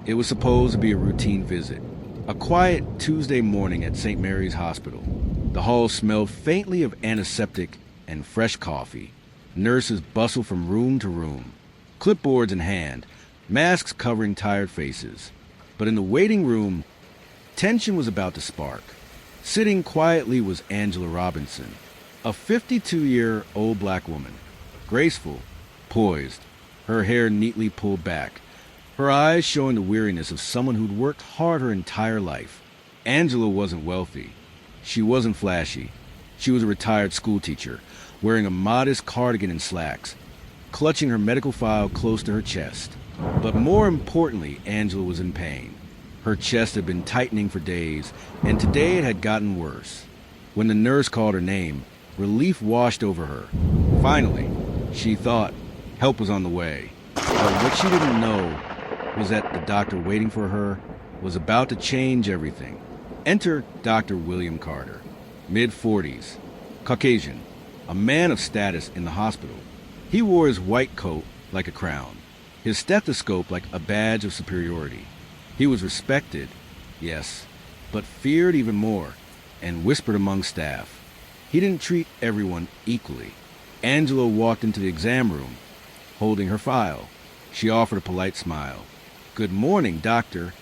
It was supposed to be a routine visit. A quiet Tuesday morning at St. Mary's Hospital. The hall smelled faintly of antiseptic and fresh coffee. Nurses bustled from room to room, clipboards in hand, masks covering tired faces. But in the waiting room, tension was about to spark. Sitting quietly was Angela Robinson, a 52-year-old black woman, graceful, poised, her hair neatly pulled back, her eyes showing the weariness of someone who'd worked hard her entire life. Angela wasn't wealthy. She wasn't flashy. She was a retired schoolteacher, wearing a modest cardigan and slacks, clutching her medical file close to her chest. But more importantly, Angela was in pain. Her chest had been tightening for days, and today it had gotten worse. When the nurse called her name, relief washed over her. Finally, she thought help was on the way. But what she didn't know was that the doctor waiting for her was about to change everything. Enter Dr. William Carter, mid-40s, Caucasian, a man of status in the hospital. He wore his white coat like a crown, his stethoscope like a badge of superiority. He was respected, yes, but feared even more, and whispered among staff. He didn't treat everyone equally. Angela walked into the exam room, holding her file. She offered a polite smile. "Good morning, doctor."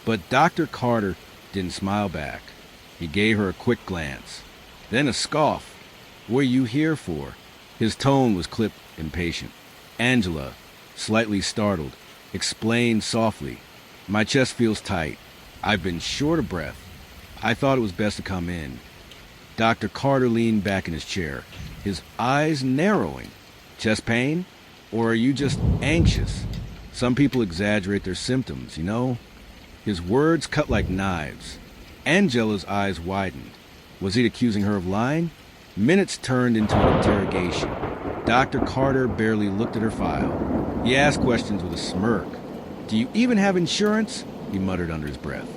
But Dr. Carter didn't smile back. He gave her a quick glance, then a scoff. "What are you here for?" His tone was clipped impatient. Angela, slightly startled, explained softly, "My chest feels tight. I've been short of breath. I thought it was best to come in." Dr. Carter leaned back in his chair, his eyes narrowing. "Chest pain? Or are you just anxious? Some people exaggerate their symptoms, you know?" His words cut like knives. Angela's eyes widened. Was he accusing her of lying? Minutes turned into an interrogation. Dr. Carter barely looked at her file. He asked questions with a smirk. "Do you even have insurance?" he muttered under his breath.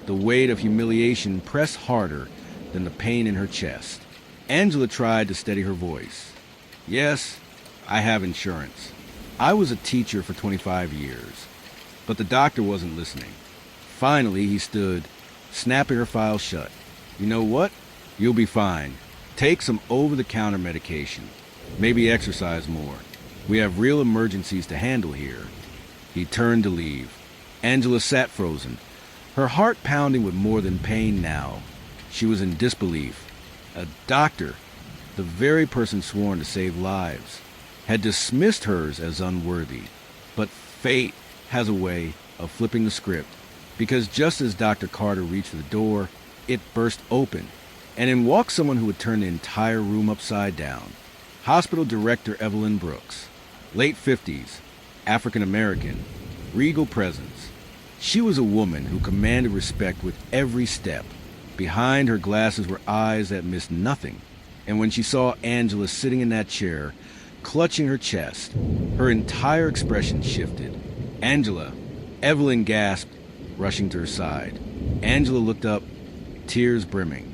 The weight of humiliation pressed harder than the pain in her chest. Angela tried to steady her voice. "Yes, I have insurance. I was a teacher for 25 years." But the doctor wasn't listening. Finally, he stood, snapping her file shut. "You know what? You'll be fine. Take some over-the-counter medication. Maybe exercise more. We have real emergencies to handle here." He turned to leave. Angela sat frozen, her heart pounding with more than pain now. She was in disbelief. A doctor, the very person sworn to save lives, had dismissed hers as unworthy. But fate has a way of flipping the script, because just as Dr. Carter reached for the door, it burst open, and in walked someone who would turn the entire room upside down. Hospital Director Evelyn Brooks, late 50s, African-American, regal presence. She was a woman who commanded respect with every step. Behind her glasses were eyes that missed nothing, and when she saw Angela sitting in that chair, clutching her chest, her entire expression shifted. "Angela!" Evelyn gasped, rushing to her side. Angela looked up, tears brimming.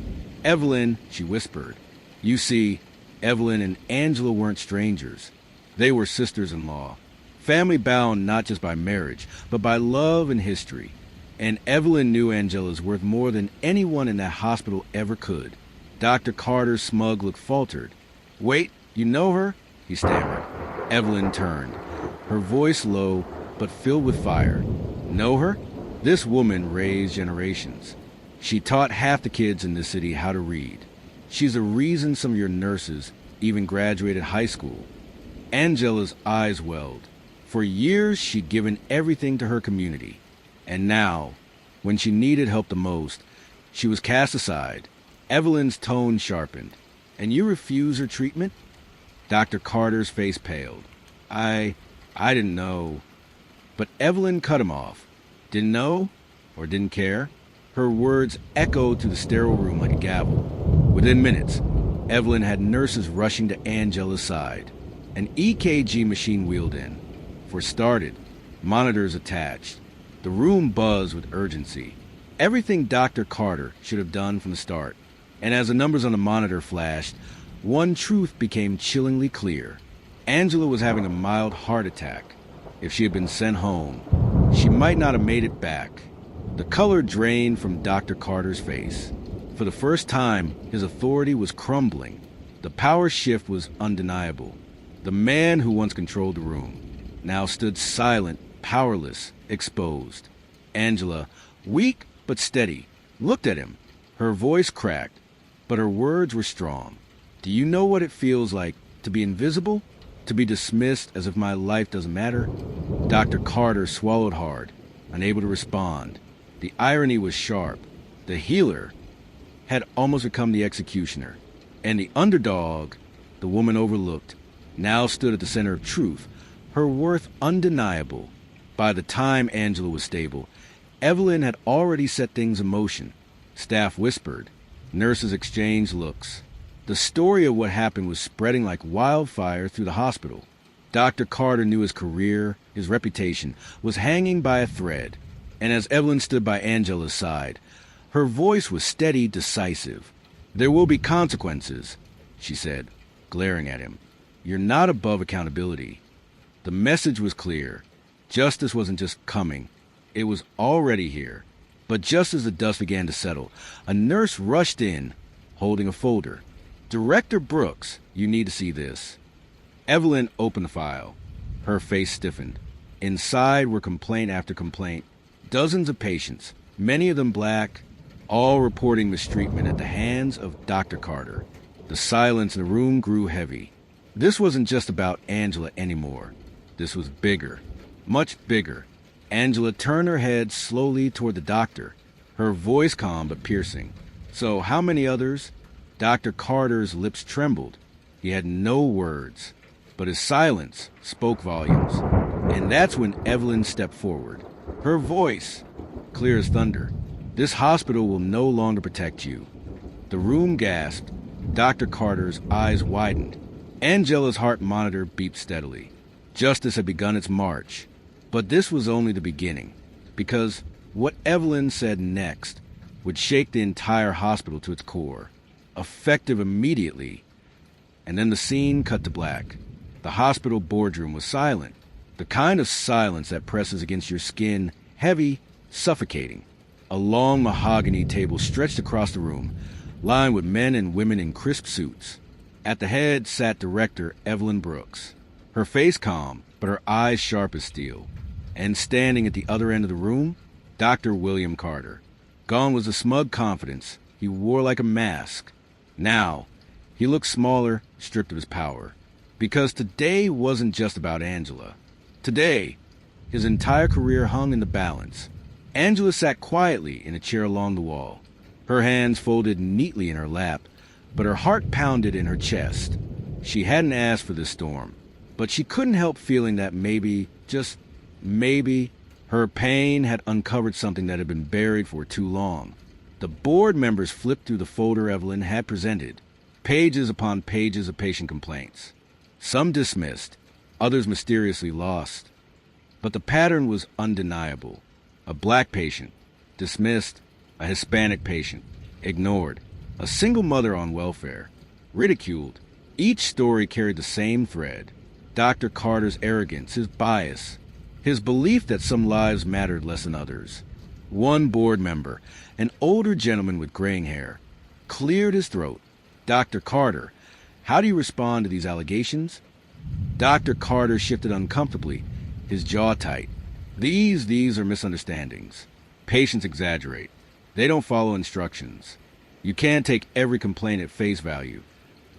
"Evelyn," she whispered. You see, Evelyn and Angela weren't strangers. They were sisters-in-law, family bound not just by marriage, but by love and history. And Evelyn knew Angela's worth more than anyone in that hospital ever could. Dr. Carter's smug look faltered. "Wait, you know her?" he stammered. Evelyn turned, her voice low but filled with fire. "Know her? This woman raised generations. She taught half the kids in this city how to read. She's the reason some of your nurses even graduated high school." Angela's eyes welled. For years, she'd given everything to her community. And now, when she needed help the most, she was cast aside. Evelyn's tone sharpened. "And you refuse her treatment?" Dr. Carter's face paled. I didn't know." But Evelyn cut him off. Didn't know? Or didn't care? Her words echoed through the sterile room like a gavel. Within minutes, Evelyn had nurses rushing to Angela's side. An EKG machine wheeled in. For started, monitors attached. The room buzzed with urgency. Everything Dr. Carter should have done from the start. And as the numbers on the monitor flashed, one truth became chillingly clear. Angela was having a mild heart attack. If she had been sent home, She might not have made it back. The color drained from Dr. Carter's face. For the first time, his authority was crumbling. The power shift was undeniable. The man who once controlled the room now stood silent, powerless, exposed. Angela, weak but steady, looked at him. Her voice cracked, but her words were strong. Do you know what it feels like to be invisible? To be dismissed as if my life doesn't matter? Dr. Carter swallowed hard, unable to respond. The irony was sharp. The healer had almost become the executioner, and the underdog, the woman overlooked, now stood at the center of truth, her worth undeniable. By the time Angela was stable, Evelyn had already set things in motion. Staff whispered. Nurses exchanged looks. The story of what happened was spreading like wildfire through the hospital. Dr. Carter knew his career, his reputation, was hanging by a thread. And as Evelyn stood by Angela's side, her voice was steady, decisive. There will be consequences, she said, glaring at him. You're not above accountability. The message was clear. Justice wasn't just coming. It was already here. But just as the dust began to settle, a nurse rushed in, holding a folder. Director Brooks, you need to see this. Evelyn opened the file. Her face stiffened. Inside were complaint after complaint. Dozens of patients, many of them black, all reporting mistreatment at the hands of Dr. Carter. The silence in the room grew heavy. This wasn't just about Angela anymore. This was bigger, much bigger. Angela turned her head slowly toward the doctor, her voice calm but piercing. So how many others? Dr. Carter's lips trembled. He had no words, but his silence spoke volumes. And that's when Evelyn stepped forward. Her voice, clear as thunder. This hospital will no longer protect you. The room gasped. Dr. Carter's eyes widened. Angela's heart monitor beeped steadily. Justice had begun its march. But this was only the beginning, because what Evelyn said next would shake the entire hospital to its core, effective immediately. And then the scene cut to black. The hospital boardroom was silent, the kind of silence that presses against your skin, heavy, suffocating. A long mahogany table stretched across the room, lined with men and women in crisp suits. At the head sat Director Evelyn Brooks, her face calm, but her eyes sharp as steel. And standing at the other end of the room, Dr. William Carter. Gone was the smug confidence he wore like a mask. Now, he looked smaller, stripped of his power. Because today wasn't just about Angela. Today, his entire career hung in the balance. Angela sat quietly in a chair along the wall, her hands folded neatly in her lap, but her heart pounded in her chest. She hadn't asked for this storm, but she couldn't help feeling that maybe, just maybe, her pain had uncovered something that had been buried for too long. The board members flipped through the folder Evelyn had presented, pages upon pages of patient complaints. Some dismissed, others mysteriously lost. But the pattern was undeniable. A black patient, dismissed. A Hispanic patient, ignored. A single mother on welfare, ridiculed. Each story carried the same thread. Dr. Carter's arrogance, his bias, his belief that some lives mattered less than others. One board member, an older gentleman with graying hair, cleared his throat. Dr. Carter, how do you respond to these allegations? Dr. Carter shifted uncomfortably, his jaw tight. These are misunderstandings. Patients exaggerate. They don't follow instructions. You can't take every complaint at face value.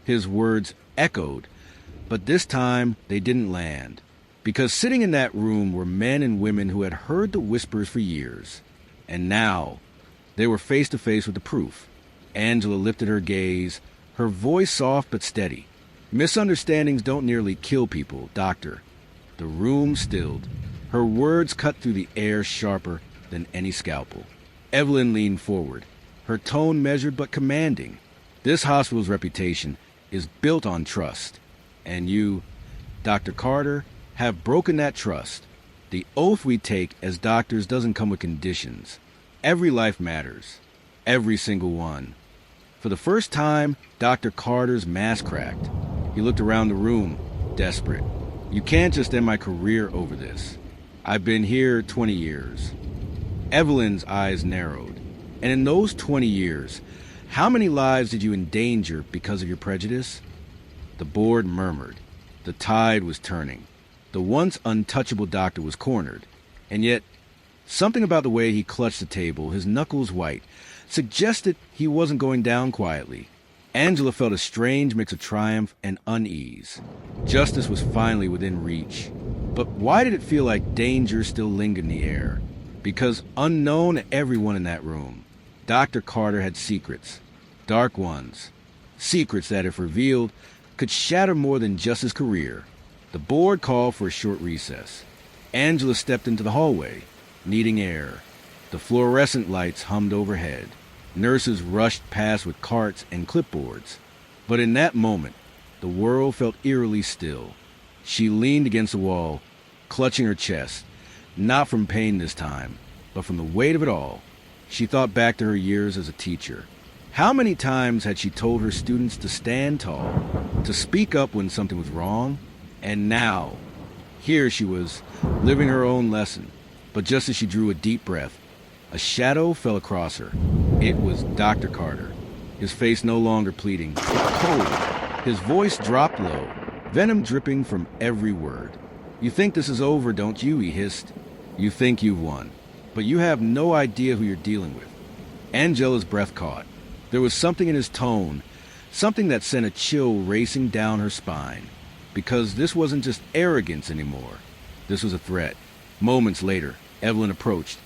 His words echoed, but this time they didn't land. Because sitting in that room were men and women who had heard the whispers for years. And now, they were face to face with the proof. Angela lifted her gaze, her voice soft but steady. Misunderstandings don't nearly kill people, doctor. The room stilled. Her words cut through the air sharper than any scalpel. Evelyn leaned forward, her tone measured but commanding. This hospital's reputation is built on trust. And you, Dr. Carter, have broken that trust. The oath we take as doctors doesn't come with conditions. Every life matters. Every single one. For the first time, Dr. Carter's mask cracked. He looked around the room, desperate. You can't just end my career over this. I've been here 20 years. Evelyn's eyes narrowed. And in those 20 years, how many lives did you endanger because of your prejudice? The board murmured. The tide was turning. The once untouchable doctor was cornered. And yet, something about the way he clutched the table, his knuckles white, suggested he wasn't going down quietly. Angela felt a strange mix of triumph and unease. Justice was finally within reach. But why did it feel like danger still lingered in the air? Because unknown to everyone in that room, Dr. Carter had secrets. Dark ones. Secrets that, if revealed, could shatter more than just his career. The board called for a short recess. Angela stepped into the hallway, needing air. The fluorescent lights hummed overhead. Nurses rushed past with carts and clipboards. But in that moment, the world felt eerily still. She leaned against the wall, clutching her chest, not from pain this time, but from the weight of it all. She thought back to her years as a teacher. How many times had she told her students to stand tall, to speak up when something was wrong? And now, here she was, living her own lesson. But just as she drew a deep breath, a shadow fell across her. It was Dr. Carter, his face no longer pleading, cold. His voice dropped low, venom dripping from every word. "You think this is over, don't you?" he hissed. "You think you've won, but you have no idea who you're dealing with." Angela's breath caught. There was something in his tone, something that sent a chill racing down her spine. Because this wasn't just arrogance anymore. This was a threat. Moments later, Evelyn approached,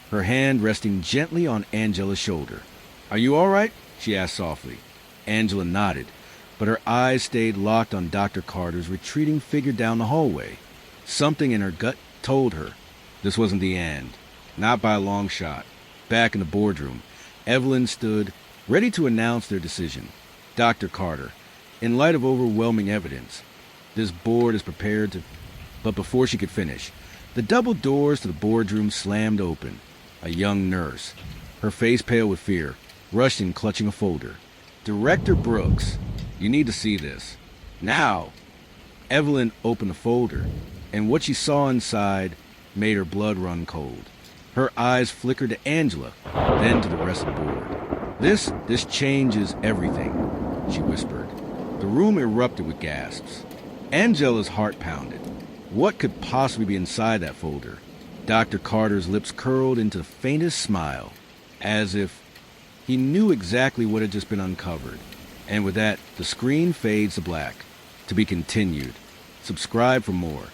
her hand resting gently on Angela's shoulder. "Are you all right?" she asked softly. Angela nodded, but her eyes stayed locked on Dr. Carter's retreating figure down the hallway. Something in her gut told her this wasn't the end. Not by a long shot. Back in the boardroom, Evelyn stood, ready to announce their decision. "Dr. Carter, in light of overwhelming evidence, this board is prepared to..." But before she could finish, the double doors to the boardroom slammed open. A young nurse, her face pale with fear, rushed in clutching a folder. "Director Brooks, you need to see this. Now!" Evelyn opened the folder, and what she saw inside made her blood run cold. Her eyes flickered to Angela, then to the rest of the board. This changes everything," she whispered. The room erupted with gasps. Angela's heart pounded. What could possibly be inside that folder? Dr. Carter's lips curled into the faintest smile, as if he knew exactly what had just been uncovered. And with that, the screen fades to black. To be continued. Subscribe for more.